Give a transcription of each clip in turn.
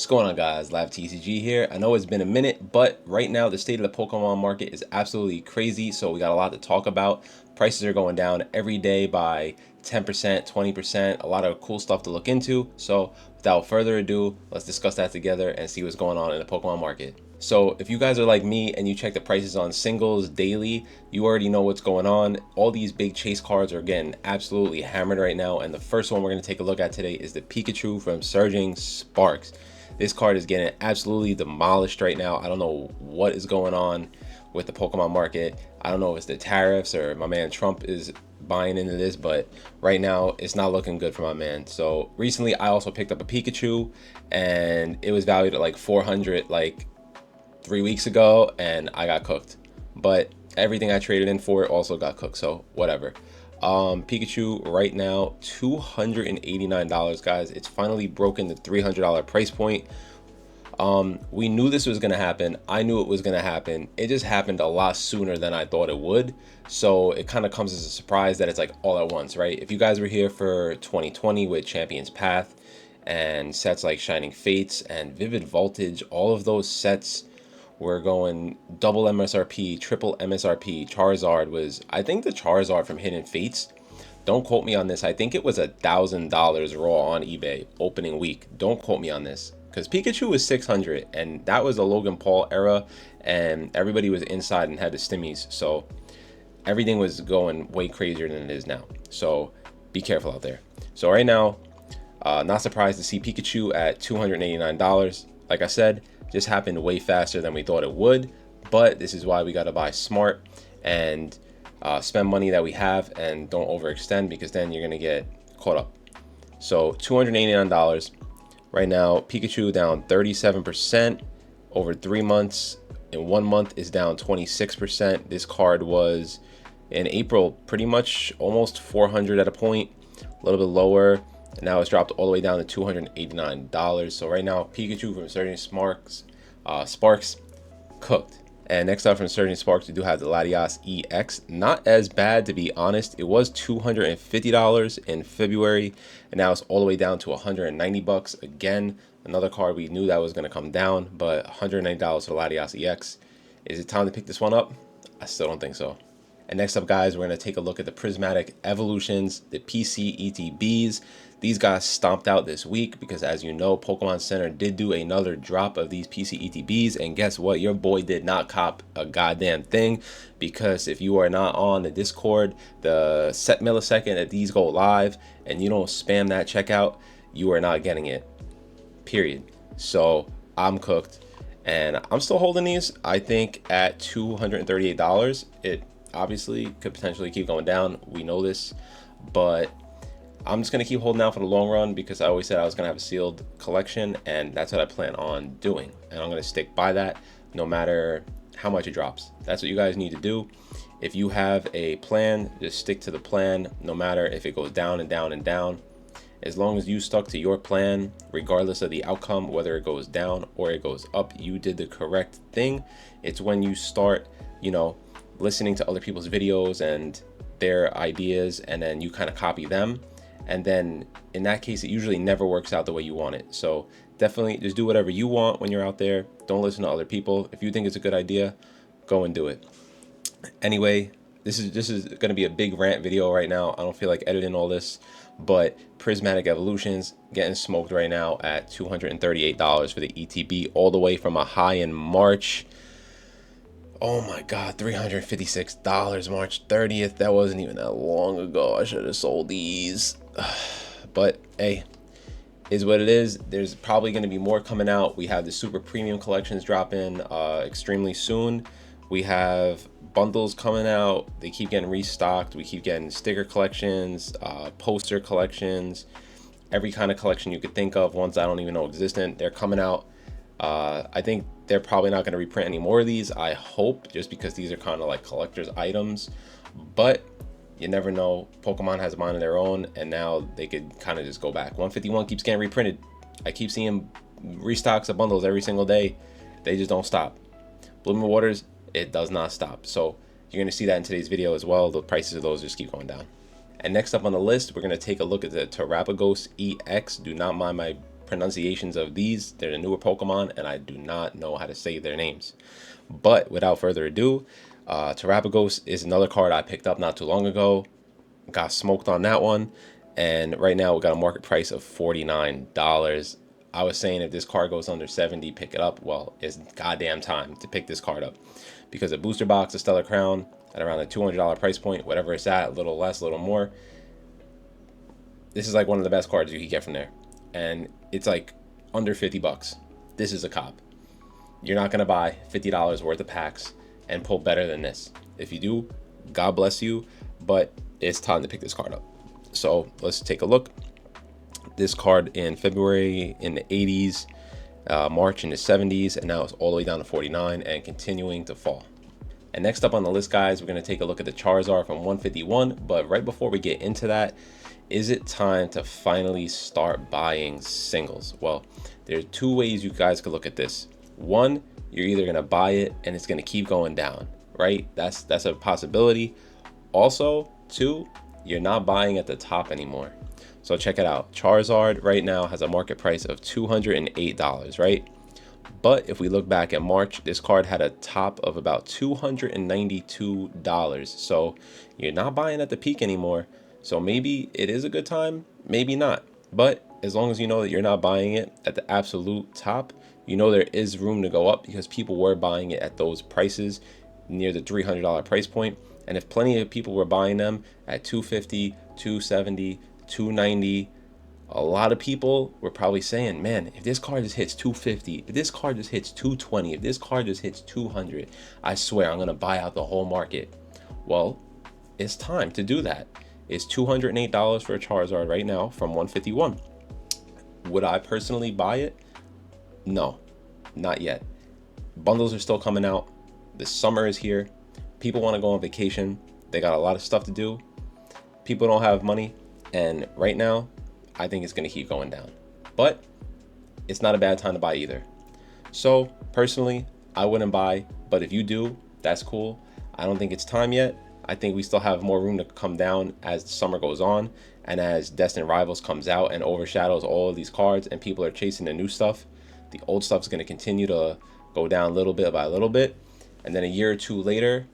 What's going on, guys? Live TCG here. I know it's been a minute, but right now the state of the Pokemon market is absolutely crazy, so we got a lot to talk about. Prices are going down every day by 10%, 20%, a lot of cool stuff to look into. So without further ado, let's discuss that together and see what's going on in the Pokemon market. So if you guys are like me and you check the prices on singles daily, you already know what's going on. All these big chase cards are getting absolutely hammered right now, and the first one we're going to take a look at today is the Pikachu from Surging Sparks. This card is getting absolutely demolished right now. I don't know what is going on with the Pokemon market. I don't know if it's the tariffs or my man Trump is buying into this, but right now it's not looking good for my man. So recently I also picked up a Pikachu and it was valued at like 400 like 3 weeks ago, and I got cooked. But everything I traded in for it also got cooked, so whatever. Pikachu right now $289, guys. It's finally broken the $300 price point. We knew this was gonna happen. I knew it was gonna happen. It just happened a lot sooner than I thought it would, so it kind of comes as a surprise that it's like all at once, right? If you guys were here for 2020 with Champion's Path and sets like Shining Fates and Vivid Voltage, all of those sets we're going double MSRP, triple MSRP. Charizard was, I think the Charizard from Hidden Fates, don't quote me on this, I think it was $1,000 raw on eBay opening week. Don't quote me on this, because Pikachu was 600 and that was a Logan Paul era and everybody was inside and had the stimmies, so everything was going way crazier than it is now. So be careful out there. So right now, not surprised to see Pikachu at $289. Like I said, just happened way faster than we thought it would, but this is why we got to buy smart and spend money that we have and don't overextend, because then you're going to get caught up. So $289 right now. Pikachu down 37% over 3 months. In 1 month is down 26%. This card was in April pretty much almost 400 at a point, a little bit lower. And now it's dropped all the way down to $289. So right now, Pikachu from Surging Sparks cooked. And next up from Surging Sparks, we do have the Latias EX. Not as bad, to be honest. It was $250 in February, and now it's all the way down to $190. Again, another card we knew that was going to come down, but $190 for Latias EX. Is it time to pick this one up? I still don't think so. And next up, guys, we're going to take a look at the Prismatic Evolutions, the PC ETBs. These guys stomped out this week because, as you know, Pokemon Center did do another drop of these PC ETBs. And guess what? Your boy did not cop a goddamn thing, because if you are not on the Discord, the set millisecond that these go live and you don't spam that checkout, you are not getting it, period. So I'm cooked, and I'm still holding these. I think at $238, it obviously could potentially keep going down. We know this, but I'm just going to keep holding out for the long run, because I always said I was going to have a sealed collection, and that's what I plan on doing. And I'm going to stick by that no matter how much it drops. That's what you guys need to do. If you have a plan, just stick to the plan, no matter if it goes down and down and down. As long as you stuck to your plan, regardless of the outcome, whether it goes down or it goes up, you did the correct thing. It's when you start, listening to other people's videos and their ideas, and then you kind of copy them, and then in that case it usually never works out the way you want it. So definitely just do whatever you want when you're out there. Don't listen to other people. If you think it's a good idea, go and do it. Anyway, this is going to be a big rant video right now. I don't feel like editing all this, but Prismatic Evolutions getting smoked right now at $238 for the ETB, all the way from a high in March. Oh my God, $356 March 30th. That wasn't even that long ago. I should have sold these. But hey, is what it is. There's probably going to be more coming out. We have the super premium collections dropping extremely soon. We have bundles coming out. They keep getting restocked. We keep getting sticker collections, poster collections, every kind of collection you could think of. Ones I don't even know existent, they're coming out. I think they're probably not going to reprint any more of these, I hope, just because these are kind of like collector's items. But you never know. Pokemon has a mind of their own, and now they could kind of just go back. 151 keeps getting reprinted. I keep seeing restocks of bundles every single day. They just don't stop. Blooming Waters, it does not stop. So you're going to see that in today's video as well. The prices of those just keep going down. And next up on the list, we're going to take a look at the Terrapagos EX. Do not mind my pronunciations of these. They're the newer Pokemon, and I do not know how to say their names. But without further ado, Terrapagos is another card I picked up not too long ago. Got smoked on that one, and right now we got a market price of $49. I was saying if this card goes under 70, pick it up. Well, it's goddamn time to pick this card up, because a booster box, a Stellar Crown, at around the $200 price point, whatever it's at, a little less, a little more, this is like one of the best cards you can get from there. And it's like under 50 bucks. This is a cop. You're not going to buy $50 worth of packs and pull better than this. If you do, God bless you, but it's time to pick this card up. So let's take a look. This card in February in the 80s, March in the 70s, and now it's all the way down to 49 and continuing to fall. And next up on the list, guys, we're going to take a look at the Charizard from 151. But right before we get into that, is it time to finally start buying singles? Well, there's two ways you guys could look at this. One, you're either going to buy it and it's going to keep going down, right? That's a possibility. Also, two, you're not buying at the top anymore. So check it out. Charizard right now has a market price of $208, right? But if we look back at March, this card had a top of about $292. So you're not buying at the peak anymore. So maybe it is a good time, maybe not. But as long as you know that you're not buying it at the absolute top, you know there is room to go up, because people were buying it at those prices near the $300 price point. And if plenty of people were buying them at $250, $270, $290, a lot of people were probably saying, man, if this card just hits $250, if this card just hits $220, if this card just hits $200, I swear I'm going to buy out the whole market. Well, it's time to do that. It's $208 for a Charizard right now from 151. Would I personally buy it? No, not yet. Bundles are still coming out. The summer is here. People want to go on vacation. They got a lot of stuff to do. People don't have money. And right now, I think it's going to keep going down. But it's not a bad time to buy either. So personally, I wouldn't buy. But if you do, that's cool. I don't think it's time yet. I think we still have more room to come down as the summer goes on, and as Destined Rivals comes out and overshadows all of these cards and people are chasing the new stuff. The old stuff is going to continue to go down little bit by little bit. And then a year or two later,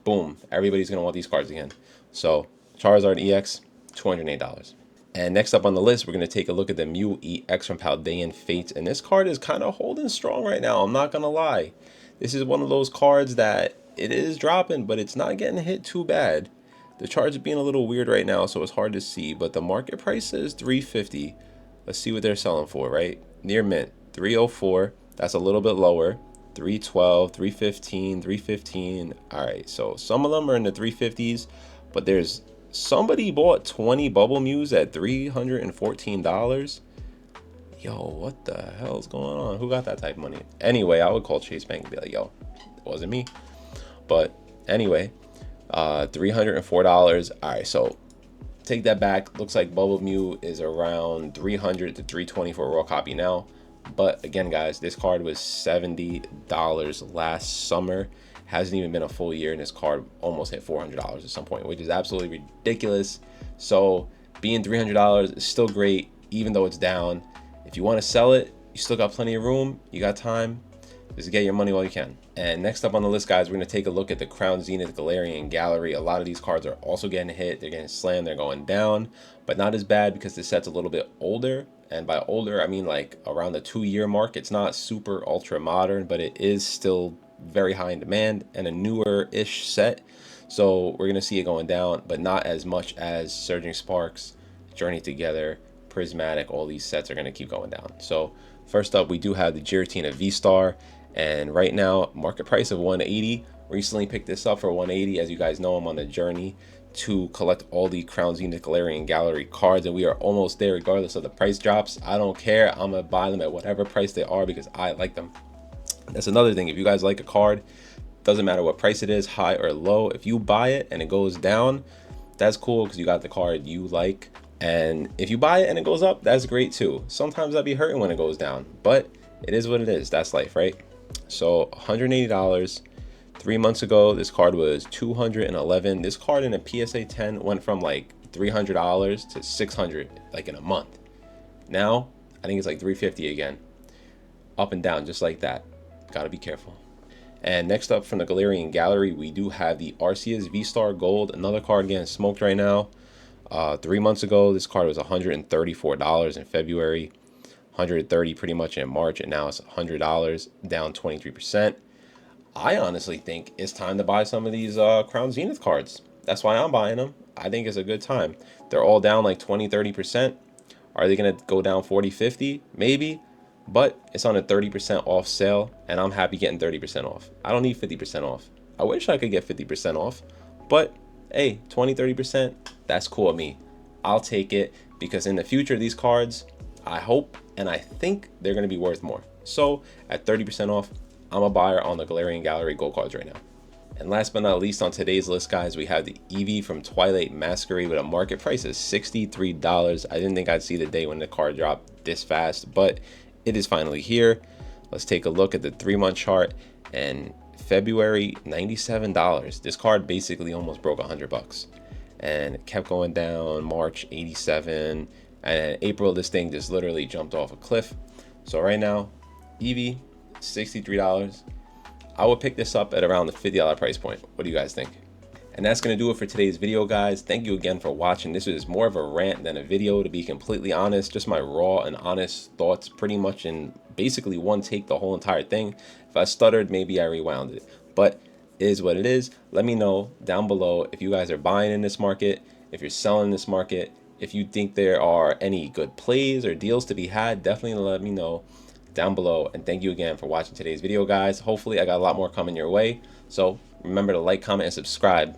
boom, everybody's going to want these cards again. So Charizard EX, $208. And next up on the list, we're going to take a look at the Mew EX from Paldean Fates. And this card is kind of holding strong right now. I'm not going to lie. This is one of those cards that it is dropping, but it's not getting hit too bad. The charge is being a little weird right now, so it's hard to see. But the market price is $350. Let's see what they're selling for, right? Near mint, $304. That's a little bit lower. $312, $315, $315. All right, so some of them are in the $350s, but there's somebody bought 20 Bubble Mews at $314. Yo, what the hell's going on? Who got that type of money? Anyway, I would call Chase Bank and be like, yo, it wasn't me. But anyway, $304. All right, so take that back. Looks like Bubble Mew is around $300 to $320 for a raw copy now. But again, guys, this card was $70 last summer. Hasn't even been a full year, and this card almost hit $400 at some point, which is absolutely ridiculous. So being $300 is still great, even though it's down. If you want to sell it, you still got plenty of room. You got time. Just get your money while you can. And next up on the list, guys, we're going to take a look at the Crown Zenith Galarian Gallery. A lot of these cards are also getting hit. They're getting slammed. They're going down, but not as bad because the set's a little bit older. And by older, I mean like around the 2-year mark. It's not super ultra modern, but it is still very high in demand and a newer-ish set. So we're going to see it going down, but not as much as Surging Sparks, Journey Together, Prismatic. All these sets are going to keep going down. So first up, we do have the Giratina V-Star. And right now, market price of $180. Recently picked this up for $180. As you guys know, I'm on the journey to collect all the Crown Zenith Galarian Gallery cards, and we are almost there regardless of the price drops. I don't care. I'm going to buy them at whatever price they are because I like them. That's another thing. If you guys like a card, doesn't matter what price it is, high or low, if you buy it and it goes down, that's cool because you got the card you like. And if you buy it and it goes up, that's great too. Sometimes I'd be hurting when it goes down, but it is what it is. That's life, right? So $180. 3 months ago, this card was $211. This card in a PSA 10 went from like $300 to $600 like in a month. Now I think it's like 350 again. Up and down just like that. Gotta be careful. And next up from the Galarian Gallery, we do have the Arceus V-Star Gold. Another card getting smoked right now. 3 months ago, this card was $134 in February. 130 pretty much in March, and now it's $100, down 23%. I honestly think it's time to buy some of these Crown Zenith cards. That's why I'm buying them. I think it's a good time. They're all down like 20-30%. Are they going to go down 40-50? Maybe. But it's on a 30% off sale, and I'm happy getting 30% off. I don't need 50% off. I wish I could get 50% off, but hey, 20-30%, that's cool with me. I'll take it, because in the future, these cards, I hope and I think they're going to be worth more. So at 30% off, I'm a buyer on the Galarian Gallery Gold cards right now. And last but not least on today's list, guys, we have the Eevee from Twilight Masquerade with a market price of $63. I didn't think I'd see the day when the card dropped this fast, but it is finally here. Let's take a look at the 3-month chart. And February, $97. This card basically almost broke $100, and it kept going down. March, 87, and in April, this thing just literally jumped off a cliff. So right now, Eevee, $63. I would pick this up at around the $50 price point. What do you guys think? And that's going to do it for today's video, guys. Thank you again for watching. This is more of a rant than a video, to be completely honest. Just my raw and honest thoughts, pretty much in basically one take, the whole entire thing. If I stuttered, maybe I rewound it. But it is what it is. Let me know down below if you guys are buying in this market, if you're selling in this market, if you think there are any good plays or deals to be had. Definitely let me know down below. And thank you again for watching today's video, guys. Hopefully I got a lot more coming your way. So remember to like, comment, and subscribe.